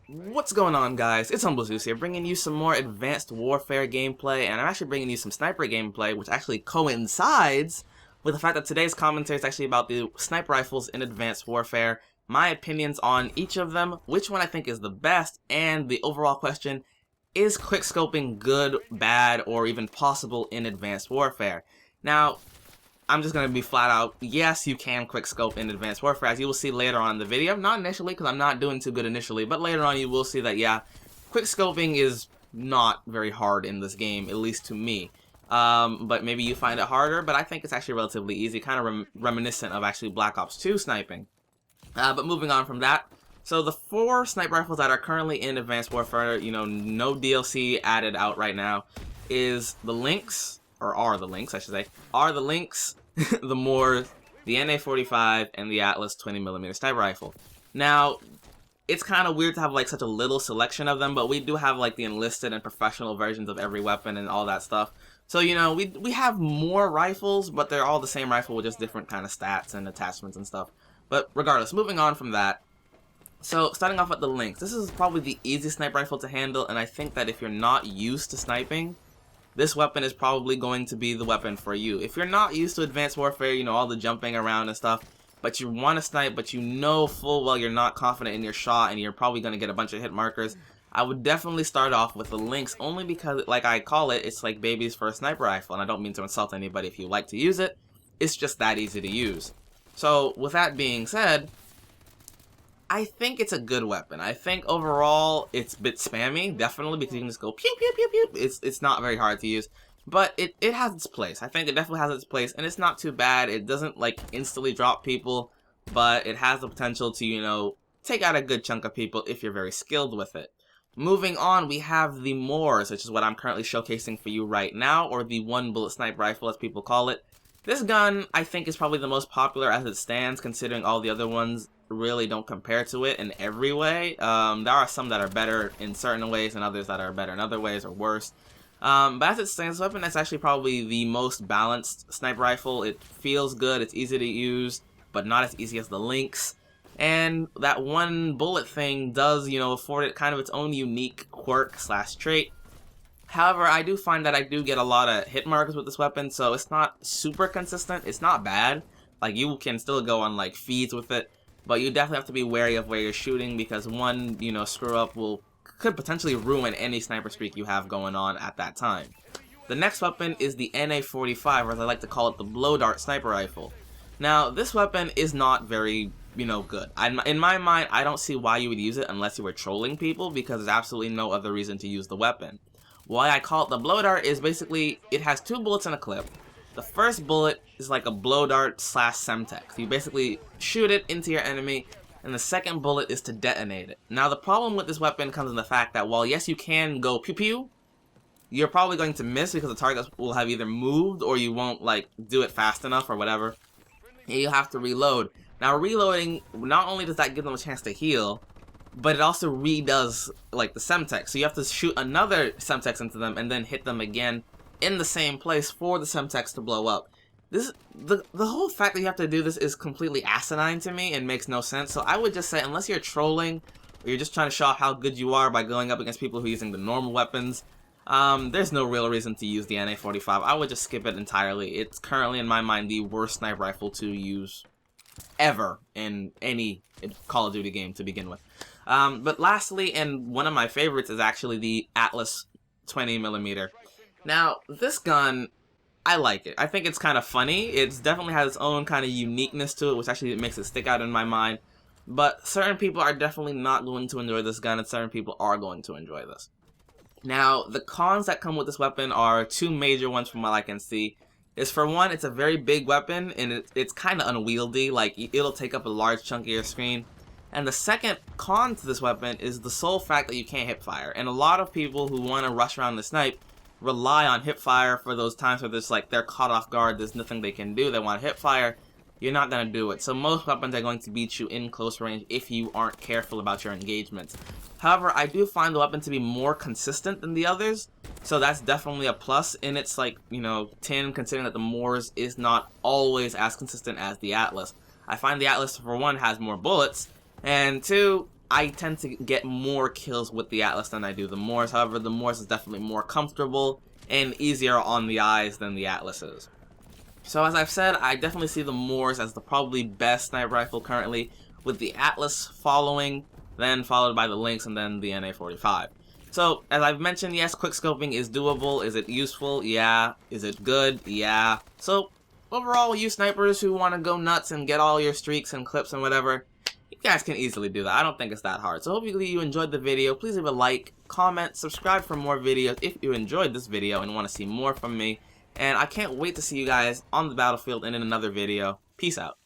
What's going on, guys? It's HumbleZeus here, bringing you some more Advanced Warfare gameplay, and I'm actually bringing you some sniper gameplay, which actually coincides with the fact that today's commentary is actually about the sniper rifles in Advanced Warfare, my opinions on each of them, which one I think is the best, and the overall question, is quickscoping good, bad, or even possible in Advanced Warfare? Now, I'm just going to be flat out, yes, you can quickscope in Advanced Warfare, as you will see later on in the video. Not initially, because I'm not doing too good initially, but later on you will see that, yeah, quickscoping is not very hard in this game, at least to me. But maybe you find it harder, but I think it's actually relatively easy, kind of reminiscent of actually Black Ops 2 sniping. But moving on from that, so the 4 sniper rifles that are currently in Advanced Warfare, you know, no DLC added out right now, is the Lynx, or are the Lynx, I should say, are the Lynx, the Moors, the NA-45, and the Atlas 20mm sniper rifle. Now, it's kind of weird to have like such a little selection of them, but we do have like the enlisted and professional versions of every weapon and all that stuff. So, you know, we have more rifles, but they're all the same rifle with just different kind of stats and attachments and stuff. But regardless, moving on from that, so starting off with the Lynx, this is probably the easiest sniper rifle to handle, and I think that if you're not used to sniping, this weapon is probably going to be the weapon for you. If you're not used to Advanced Warfare, you know, all the jumping around and stuff, but you want to snipe, but you know full well you're not confident in your shot and you're probably going to get a bunch of hit markers, I would definitely start off with the Lynx, only because, like I call it, it's like baby's first sniper rifle, and I don't mean to insult anybody if you like to use it, it's just that easy to use. So, with that being said, I think it's a good weapon. I think overall it's a bit spammy, definitely, because you can just go pew pew pew pew. It's not very hard to use, but it has its place. I think it definitely has its place, and it's not too bad. It doesn't like instantly drop people, but it has the potential to, you know, take out a good chunk of people if you're very skilled with it. Moving on, we have the Moors, which is what I'm currently showcasing for you right now, or the one bullet sniper rifle as people call it. This gun, I think, is probably the most popular as it stands, considering all the other ones really don't compare to it in every way. There are some that are better in certain ways and others that are better in other ways or worse. But as it stands, this weapon is actually probably the most balanced sniper rifle. It feels good, it's easy to use, but not as easy as the Lynx. And that one bullet thing does, you know, afford it kind of its own unique quirk slash trait. However, I do find that I do get a lot of hit markers with this weapon, so it's not super consistent. It's not bad. Like, you can still go on, like, feeds with it, but you definitely have to be wary of where you're shooting, because one, you know, screw up could potentially ruin any sniper streak you have going on at that time. The next weapon is the NA-45, or as I like to call it, the blow dart sniper rifle. Now, this weapon is not very, you know, good. In my mind, I don't see why you would use it unless you were trolling people, because there's absolutely no other reason to use the weapon. Why I call it the blow dart is basically, it has 2 bullets in a clip. The first bullet is like a blow dart slash semtex. You basically shoot it into your enemy, and the second bullet is to detonate it. Now, the problem with this weapon comes in the fact that while yes, you can go pew pew, you're probably going to miss because the target will have either moved or you won't like do it fast enough or whatever. And you have to reload. Now, reloading, not only does that give them a chance to heal, but it also redoes like the semtex. So you have to shoot another semtex into them and then hit them again in the same place for the semtex to blow up. The whole fact that you have to do this is completely asinine to me and makes no sense. So I would just say, unless you're trolling or you're just trying to show off how good you are by going up against people who are using the normal weapons, there's no real reason to use the NA-45. I would just skip it entirely. It's currently, in my mind, the worst sniper rifle to use ever in any Call of Duty game to begin with. But lastly, and one of my favorites, is actually the Atlas 20mm. Now, this gun, I like it. I think it's kind of funny. It definitely has its own kind of uniqueness to it, which actually makes it stick out in my mind. But certain people are definitely not going to enjoy this gun, and certain people are going to enjoy this. Now, the cons that come with this weapon are 2 major ones from what I can see. Is for one, it's a very big weapon, and it's kind of unwieldy. Like, it'll take up a large chunk of your screen. And the second con to this weapon is the sole fact that you can't hip fire. And a lot of people who want to rush around the snipe rely on hip fire for those times where there's like they're caught off guard, there's nothing they can do, they want to hip fire. You're not going to do it. So most weapons are going to beat you in close range if you aren't careful about your engagements. However, I do find the weapon to be more consistent than the others, so that's definitely a plus in its, like, you know, 10, considering that the Moors is not always as consistent as the Atlas. I find the Atlas, for one, has more bullets, and 2, I tend to get more kills with the Atlas than I do the Morse. However, the Morse is definitely more comfortable and easier on the eyes than the Atlas is. So as I've said, I definitely see the Morse as the probably best sniper rifle currently, with the Atlas following, then followed by the Lynx, and then the NA-45. So, as I've mentioned, yes, quickscoping is doable. Is it useful? Yeah. Is it good? Yeah. So, overall, you snipers who want to go nuts and get all your streaks and clips and whatever, you guys can easily do that. I don't think it's that hard. So hopefully you enjoyed the video. Please leave a like, comment, subscribe for more videos if you enjoyed this video and want to see more from me. And I can't wait to see you guys on the battlefield and in another video. Peace out.